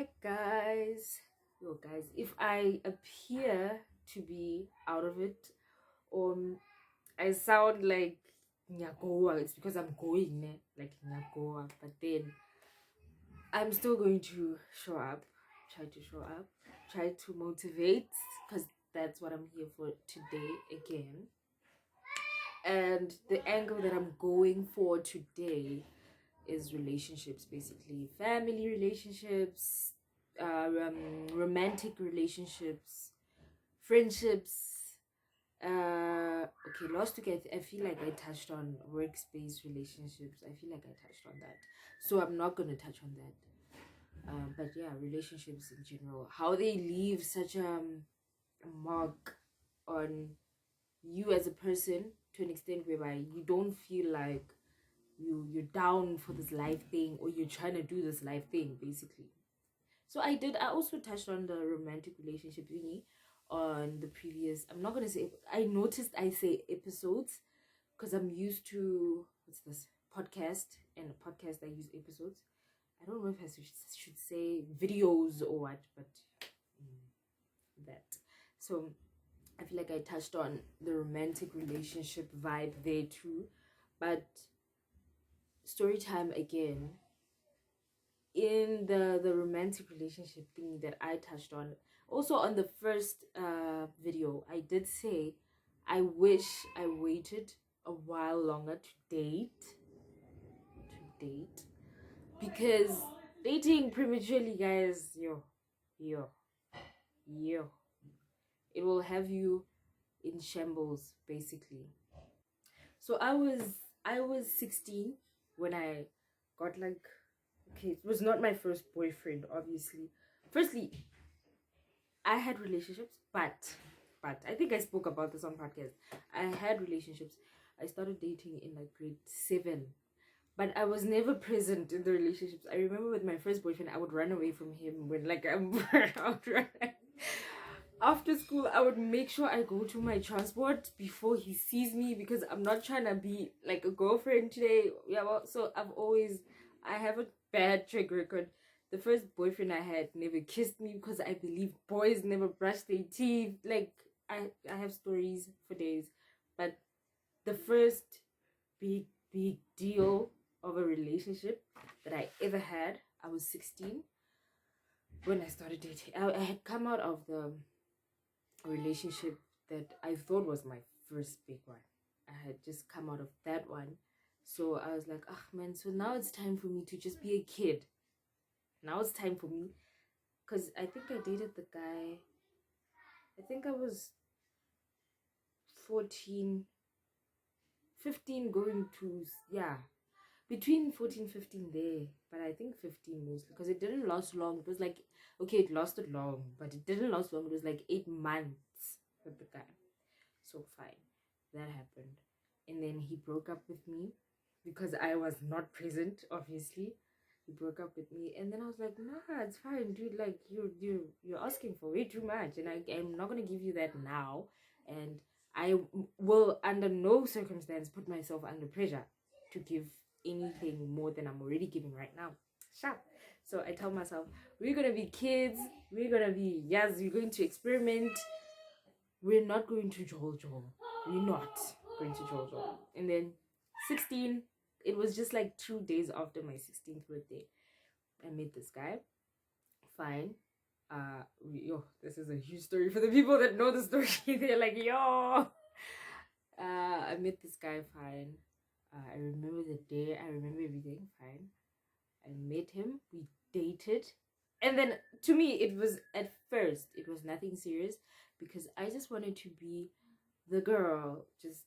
Hi guys. Yo guys, if I appear to be out of it or I sound like nyagoa, it's because I'm going like nyagoa, but then I'm still going to show up, try to motivate because that's what I'm here for today again. And the angle that I'm going for today is relationships, basically family relationships, romantic relationships, friendships. Okay, last week I feel like I touched on workspace relationships. I feel like I touched on that, so I'm not gonna touch on that. But yeah, relationships in general, how they leave such a mark on you as a person to an extent whereby you don't feel like you're down for this life thing, or you're trying to do this life thing, basically. So I also touched on the romantic relationship thingy on the previous, I'm not gonna say, I noticed I say episodes because I'm used to, what's this, podcast, and a podcast I use episodes. I don't know if I should say videos or what, but that. So I feel like I touched on the romantic relationship vibe there too, but story time again, in the romantic relationship thing that I touched on. Also on the first video, I did say I wish I waited a while longer to date because dating prematurely, guys, yo yo it will have you in shambles, basically. So I was 16 when I got like, okay, it was not my first boyfriend, obviously. Firstly, I had relationships, but I think I spoke about this on podcast. I had relationships. I started dating in like grade 7, but I was never present in the relationships. I remember with my first boyfriend, I would run away from him when like I'm out. After school, I would make sure I go to my transport before he sees me because I'm not trying to be like a girlfriend today. Yeah, well, so I have a bad track record. The first boyfriend I had never kissed me because I believe boys never brush their teeth. Like I have stories for days. But the first big deal of a relationship that I ever had, I was 16 when I started dating. I had come out of the relationship that I thought was my first big one. I had just come out of that one. So I was like, ah, man, so now it's time for me to just be a kid. Now it's time for me. Because I think I dated the guy, I think I was 14, 15 going to, yeah, between 14, 15 there. But I think 15 mostly because it didn't last long. It was like, okay, it lasted long, but it didn't last long. It was like 8 months with the guy. So fine, that happened. And then he broke up with me because I was not present, obviously. He broke up with me, and then I was like, nah, it's fine, dude. Like you're asking for way too much, and I'm not gonna give you that now. And I will under no circumstance put myself under pressure to give anything more than I'm already giving right now. Sharp. So I tell myself, we're gonna be kids, we're gonna be, yes, we're going to experiment, we're not going to Jojo. We're not going to Jojo. And then 16, it was just like 2 days after my 16th birthday. I met this guy. Fine. This is a huge story for the people that know the story. They're like, yo. I met this guy. Fine. I remember the day. I remember everything. Fine. I met him. We dated. And then to me, it was, at first, it was nothing serious because I just wanted to be the girl, just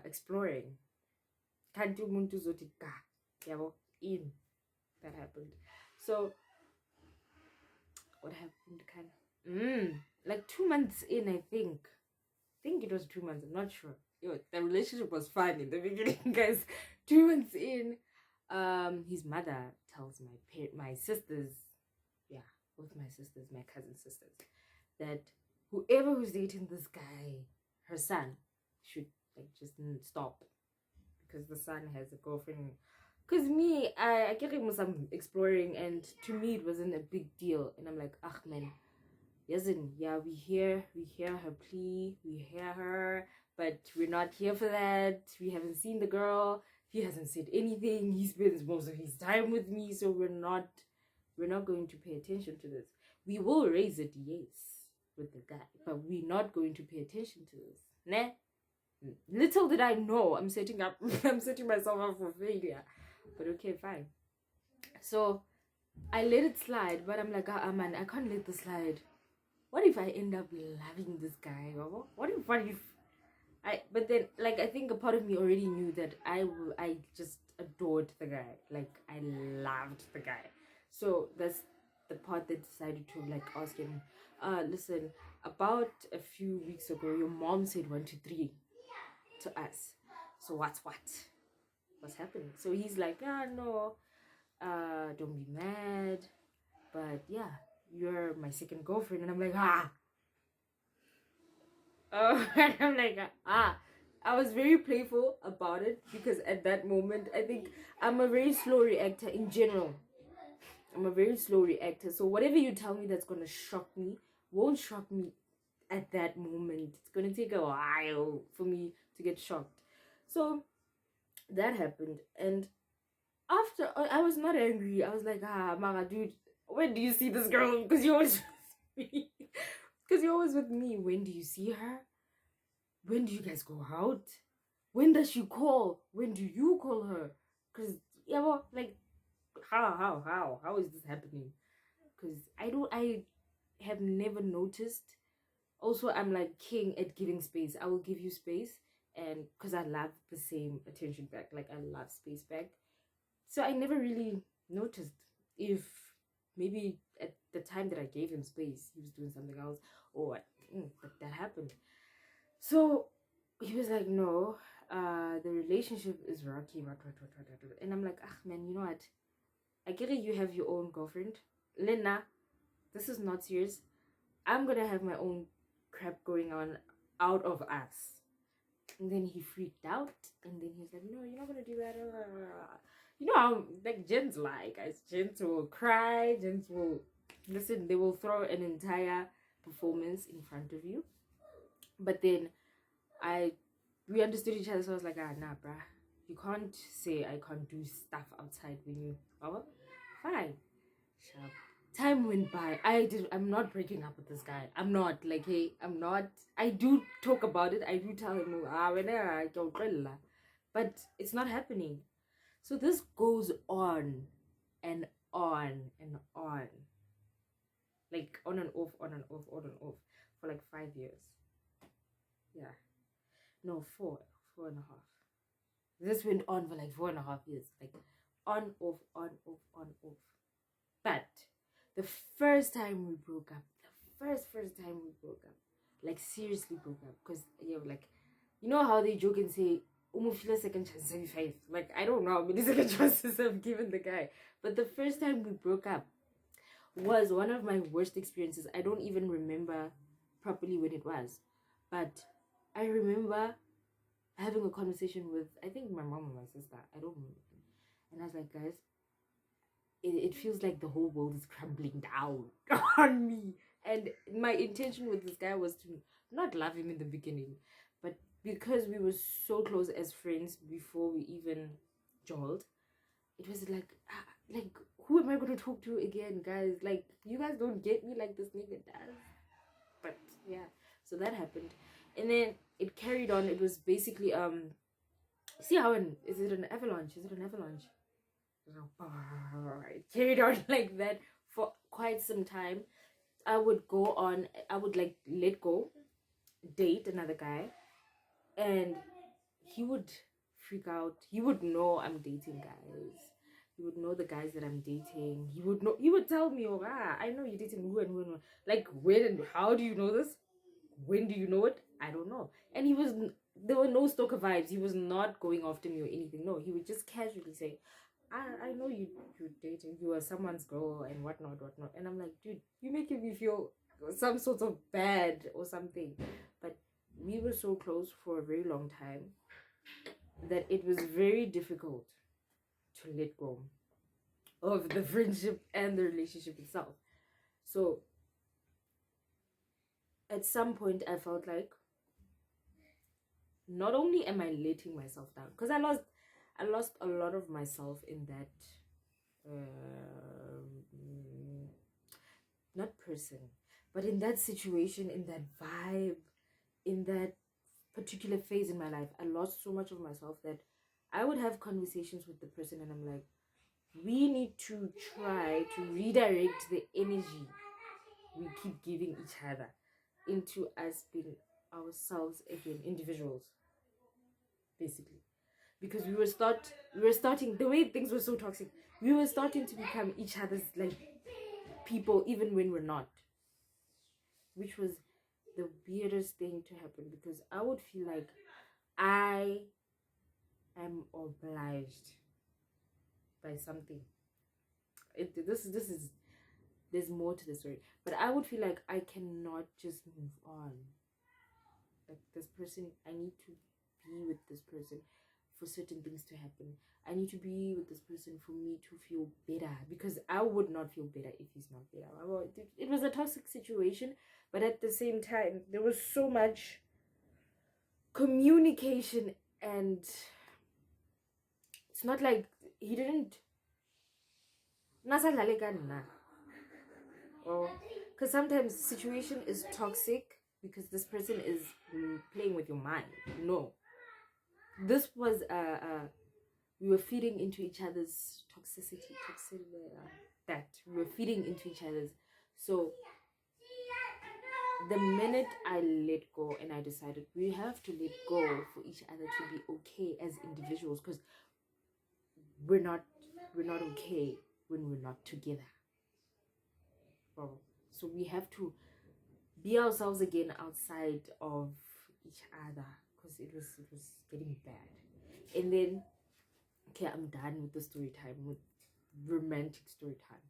exploring. Can't do muntu zoti ka. Yabo, in. That happened. So what happened like 2 months in, I think it was 2 months, I'm not sure. The relationship was fine in the beginning, guys. 2 months in, his mother tells my sisters, yeah, both my sisters, my cousin sisters, that whoever who's dating this guy, her son, should like just stop because the son has a girlfriend Because me, I get him some exploring, and to me it wasn't a big deal. And I'm like, ah man, listen, yeah, we hear her plea, we hear her, but we're not here for that. We haven't seen the girl. He hasn't said anything. He spends most of his time with me, so we're not going to pay attention to this. We will raise it, yes, with the guy, but we're not going to pay attention to this. Nah. Little did I know I'm setting myself up for failure. But okay, fine. So I let it slide, but I'm like, man, I can't let this slide. What if I end up loving this guy? Or what if I, but then, like, I think a part of me already knew that I just adored the guy. Like, I loved the guy. So that's the part that decided to, like, ask him, listen, about a few weeks ago, your mom said 1, 2, 3 to us. So what's happening? So he's like, yeah, no, don't be mad, but yeah, you're my second girlfriend. And I'm like, and I'm like, I was very playful about it, because at that moment, I think I'm a very slow reactor in general. I'm a very slow reactor. So whatever you tell me that's gonna shock me won't shock me at that moment. It's gonna take a while for me to get shocked. So that happened, and after, I was not angry. I was like, Mara, dude, when do you see this girl? Because you're always with me. Because you're always with me. When do you see her? When do you guys go out? When does she call? When do you call her? Because, yeah, well, like, how is this happening? Because I have never noticed. Also, I'm like king at giving space. I will give you space, and because I love the same attention back. Like, I love space back. So I never really noticed if maybe at the time that I gave him space, he was doing something else or what. But that happened. So he was like, no, the relationship is rocky. What. And I'm like, man, you know what? I get it, you have your own girlfriend. Lena, this is not serious. I'm going to have my own crap going on out of us. And then he freaked out, and then he's like, no, you're not gonna do that. You know how, like, gents like, guys, gents will cry, gents will listen, they will throw an entire performance in front of you. But then we understood each other, so I was like, nah, bruh, you can't say I can't do stuff outside when you, fine. Sharp. Time went by. I'm not breaking up with this guy. I'm not, like, hey, I'm not. I do talk about it. I do tell him, but it's not happening. So this goes on and on and on, like, on and off, on and off, on and off, for like 5 years. Yeah, no, four and a half. This went on for like 4.5 years, like, on, off, on, off, on, off. But the first time we broke up, like, seriously broke up, because, like, you know how they joke and say, second chance 75. Like, I don't know how many second chances I've given the guy, but the first time we broke up was one of my worst experiences. I don't even remember properly when it was, but I remember having a conversation with, I think, my mom or my sister, I don't remember, and I was like, guys, it feels like the whole world is crumbling down on me. And my intention with this guy was to not love him in the beginning, but because we were so close as friends before we even joined, it was like, who am I going to talk to again, guys? Like, you guys don't get me like this nigga does. But yeah, so that happened, and then it carried on. It was basically see how is it an avalanche? It carried on like that for quite some time. I would like let go, date another guy, and he would freak out. He would know I'm dating guys. He would know the guys that I'm dating. He would tell me, I know you're dating who and who and who. Like, when and how do you know this? When do you know it? I don't know. And there were no stalker vibes. He was not going after me or anything. No, he would just casually say, I know you're dating, you are someone's girl and whatnot. And I'm like, dude, you're making me feel some sort of bad or something. But we were so close for a very long time that it was very difficult to let go of the friendship and the relationship itself. So at some point I felt like, not only am I letting myself down, because I lost a lot of myself in that not person, but in that situation, in that vibe, in that particular phase in my life. I lost so much of myself that I would have conversations with the person and I'm like, we need to try to redirect the energy we keep giving each other into us being ourselves again, individuals, basically. Because we were starting, the way things were so toxic, we were starting to become each other's like people, even when we're not, which was the weirdest thing to happen, because I would feel like I am obliged by something. This is there's more to the story, but I would feel like I cannot just move on. Like, this person, I need to be with this person for certain things to happen. I need to be with this person for me to feel better, because I would not feel better if he's not better. It was a toxic situation, but at the same time there was so much communication, and it's not like he didn't or because sometimes the situation is toxic because this person is playing with your mind. No, this was we were feeding into each other's toxicity, that we were feeding into each other's. So the minute I let go and I decided we have to let go for each other to be okay as individuals, because we're not okay when we're not together. So we have to be ourselves again outside of each other, because it was getting bad. And then, okay, I'm done with the story time, with romantic story time.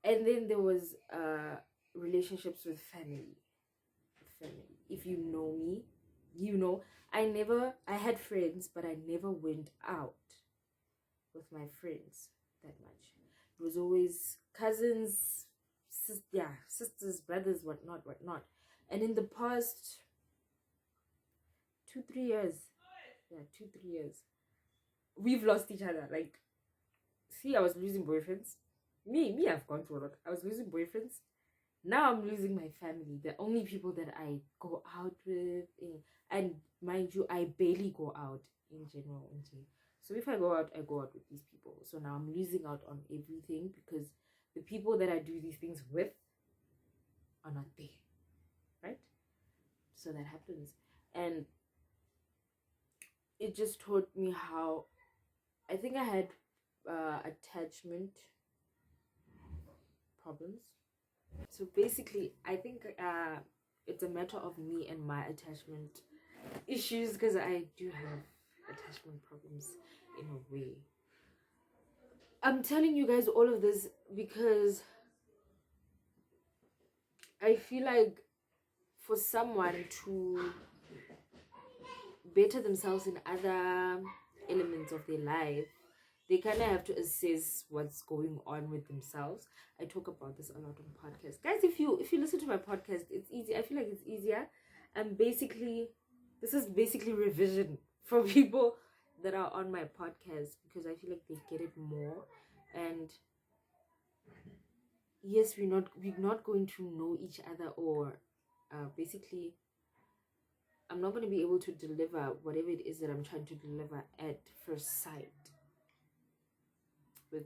And then there was relationships with family. If you know me, you know I had friends, but I never went out with my friends that much. It was always cousins, sisters, brothers, whatnot. And in the past 2-3 years, 2-3 years, we've lost each other. Like, see, I was losing boyfriends. I've gone through a lot. I was losing boyfriends. Now I'm losing my family. The only people that I go out with, and mind you, I barely go out in general. So if I go out with these people. So now I'm losing out on everything, because the people that I do these things with are not there, right? So that happens, and it just taught me how, I think I had attachment problems. So basically, I think it's a matter of me and my attachment issues, because I do have attachment problems in a way. I'm telling you guys all of this because I feel like for someone to better themselves in other elements of their life, they kind of have to assess what's going on with themselves. I talk about this a lot on podcasts, guys. If you listen to my podcast, it's easy. I feel like it's easier, and basically this is basically revision for people that are on my podcast, because I feel like they get it more. And yes, we're not going to know each other, or basically I'm not going to be able to deliver whatever it is that I'm trying to deliver at first sight with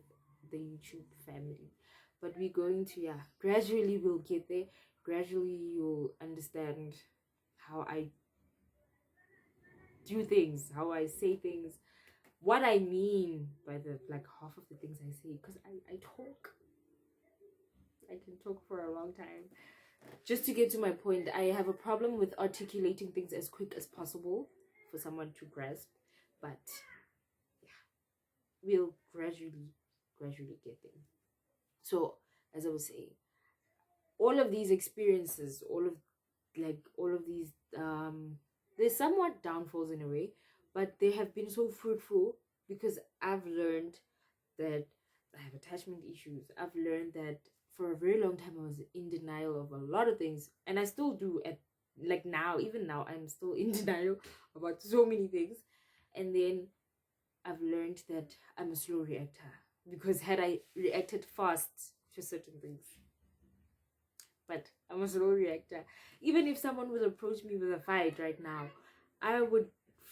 the YouTube family. But we're going to, gradually we'll get there. Gradually you'll understand how I do things, how I say things, what I mean by the half of the things I say, because I can talk for a long time. Just to get to my point, I have a problem with articulating things as quick as possible for someone to grasp, but we'll gradually get there. So as I was saying, all of these experiences, all of these there's somewhat downfalls in a way, but they have been so fruitful because I've learned that I have attachment issues. I've learned that for a very long time I was in denial of a lot of things, and I still do at like now, even now I'm still in denial about so many things. And then I've learned that I'm a slow reactor, because had I reacted fast to certain things, but I'm a slow reactor. Even if someone would approach me with a fight right now, I would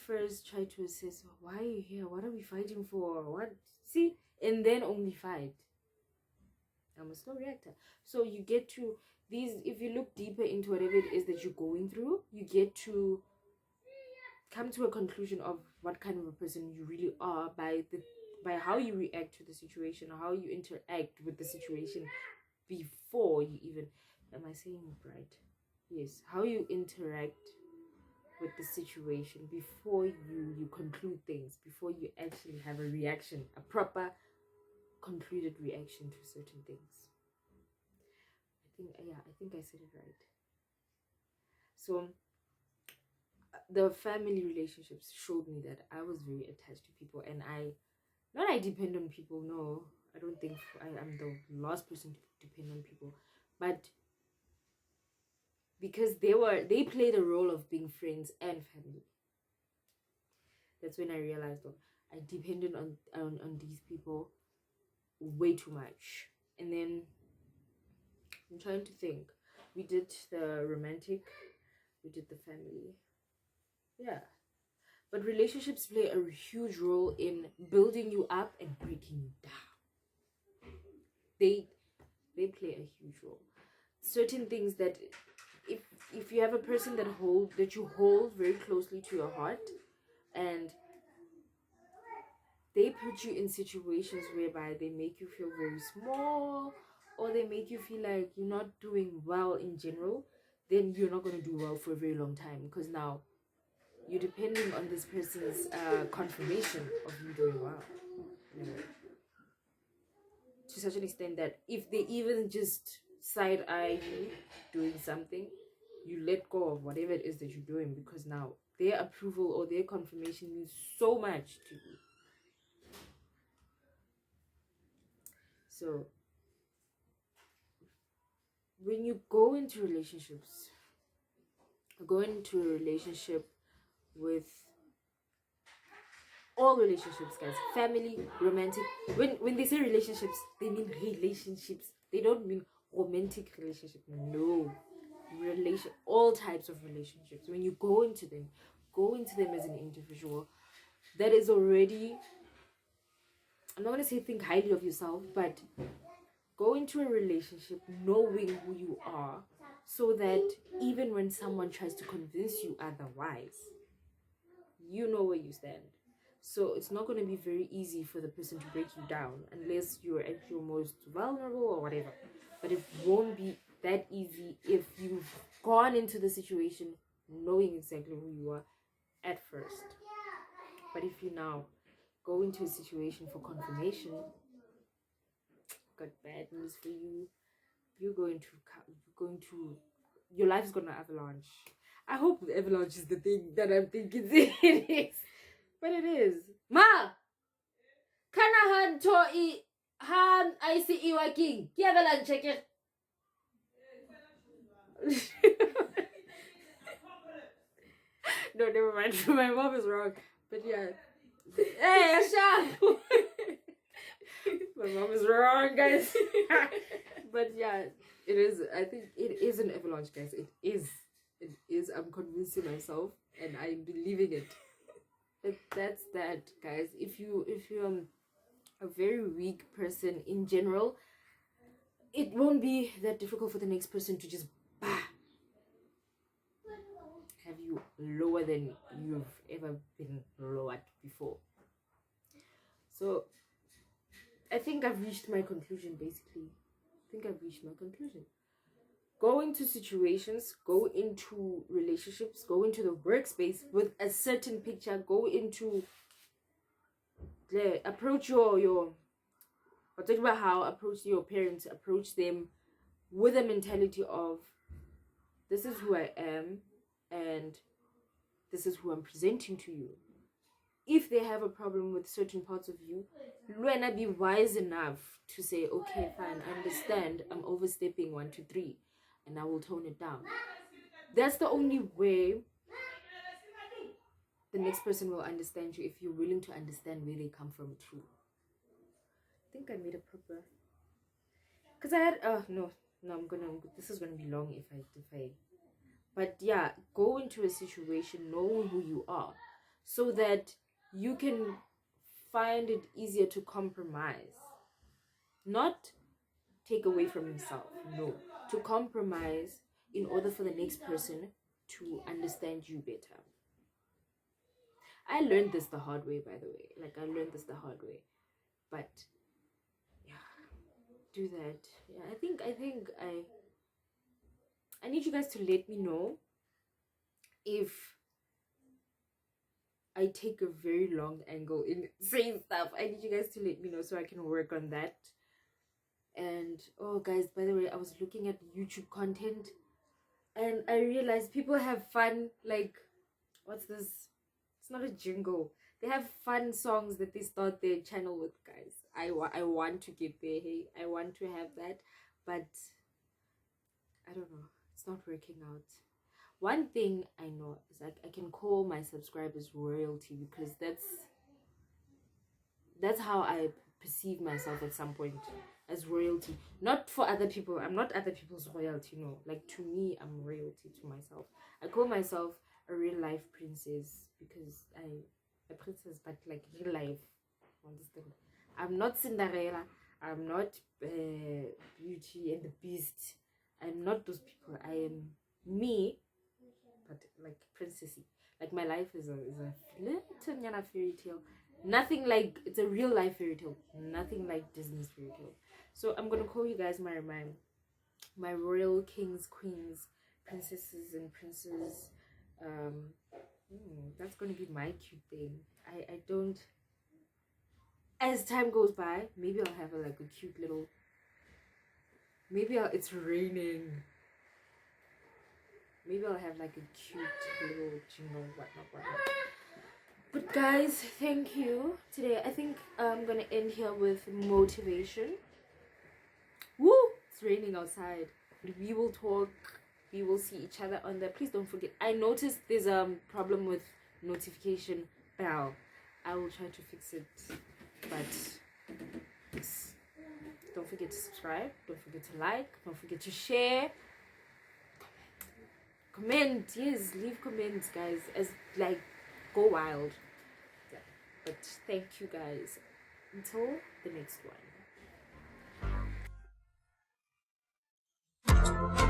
first try to assess, why are you here? What are we fighting for? What? See? And then only fight. I'm a slow reactor. So you get to these, if you look deeper into whatever it is that you're going through, you get to come to a conclusion of what kind of a person you really are by how you react to the situation, or how you interact with the situation before you even, am I saying it right? Yes, how you interact with the situation before you conclude things, before you actually have a reaction, a proper concluded reaction to certain things. I think I said it right. So the family relationships showed me that I was very attached to people, and I depend on people. No, I don't think I'm the last person to depend on people, but because they played a role of being friends and family. That's when I realized, oh, I depended on these people way too much. And then I'm trying to think. We did the romantic, we did the family. Yeah. But relationships play a huge role in building you up and breaking you down. They play a huge role. Certain things that if you have a person that you hold very closely to your heart, and they put you in situations whereby they make you feel very small, or they make you feel like you're not doing well in general, then you're not going to do well for a very long time, because now you're depending on this person's confirmation of you doing well, you know, to such an extent that if they even just side eye you doing something, you let go of whatever it is that you're doing, because now their approval or their confirmation means so much to you. So when you go into relationships, go into a relationship with all relationships, guys, family, romantic. When they say relationships, they mean relationships. They don't mean romantic relationship. No, all types of relationships. When you go into them as an individual. That is already, I'm not gonna say think highly of yourself, but go into a relationship knowing who you are, so that even when someone tries to convince you otherwise, you know where you stand. So it's not going to be very easy for the person to break you down unless you're at your most vulnerable or whatever. But it won't be that easy if you've gone into the situation knowing exactly who you are at first. But if you now go into a situation for confirmation, got bad news for you. You're going to your life's gonna avalanche. I hope the avalanche is the thing that I'm thinking it is, but it is. Ma, kana han to han ICE working? Ki avalanche check. No, never mind. My mom is wrong, but yeah. Hey, Asha. My mom is wrong, guys. But yeah, it is. I think it is an avalanche, guys. It is. It is. I'm convincing myself, and I'm believing it. But that's that, guys. If you're a very weak person in general, it won't be that difficult for the next person to just have you lower than you've ever been lowered before. So I think I've reached my conclusion, basically. Go into situations, go into relationships, go into the workspace with a certain picture, go into approach your I'm talking about how approach your parents, approach them with a mentality of, this is who I am, and this is who I'm presenting to you. if they have a problem with certain parts of you, Luena, be wise enough to say, okay, fine, I understand, I'm overstepping 1, 2, 3, and I will tone it down. That's the only way the next person will understand you, if you're willing to understand where they come from too. I think I made a proper, because I had no, this is gonna be long if I but yeah, go into a situation knowing who you are, so that you can find it easier to compromise, not take away from yourself, no, to compromise in order for the next person to understand you better. I learned this the hard way, by the way. Like, I learned this the hard way. But yeah, do that. Yeah, I think I need you guys to let me know if I take a very long angle in saying stuff. I need you guys to let me know so I can work on that. And oh guys, by the way, I was looking at YouTube content and I realized people have fun, like, what's this? It's not a jingle. They have fun songs that they start their channel with, guys. I want to get there. Hey, I want to have that, but I don't know. It's not working out. One thing I know is, like, I can call my subscribers royalty, because that's how I perceive myself at some point, as royalty. Not for other people. I'm not other people's royalty, no. Like, to me, I'm royalty to myself. I call myself a real life princess, because a princess, but like real life. Understand? I'm not Cinderella. I'm not Beauty and the Beast. I'm not those people. I am me, but like princessy. Like, my life is a little fairy tale. Nothing like, it's a real life fairy tale. Nothing like Disney's fairy tale. So I'm gonna call you guys my royal kings, queens, princesses, and princes. That's gonna be my cute thing. I don't. As time goes by, maybe I'll have like a cute little. It's raining. Maybe I'll have like a cute little jingle, whatnot. But guys, thank you. Today, I think I'm gonna end here with motivation. Woo! It's raining outside. We will talk. We will see each other on there. Please don't forget. I noticed there's a problem with notification bell. I will try to fix it. But don't forget to subscribe. Don't forget to like. Don't forget to share. Comment. Yes, leave comments, guys. As like, go wild. Yeah. But thank you guys. Until the next one.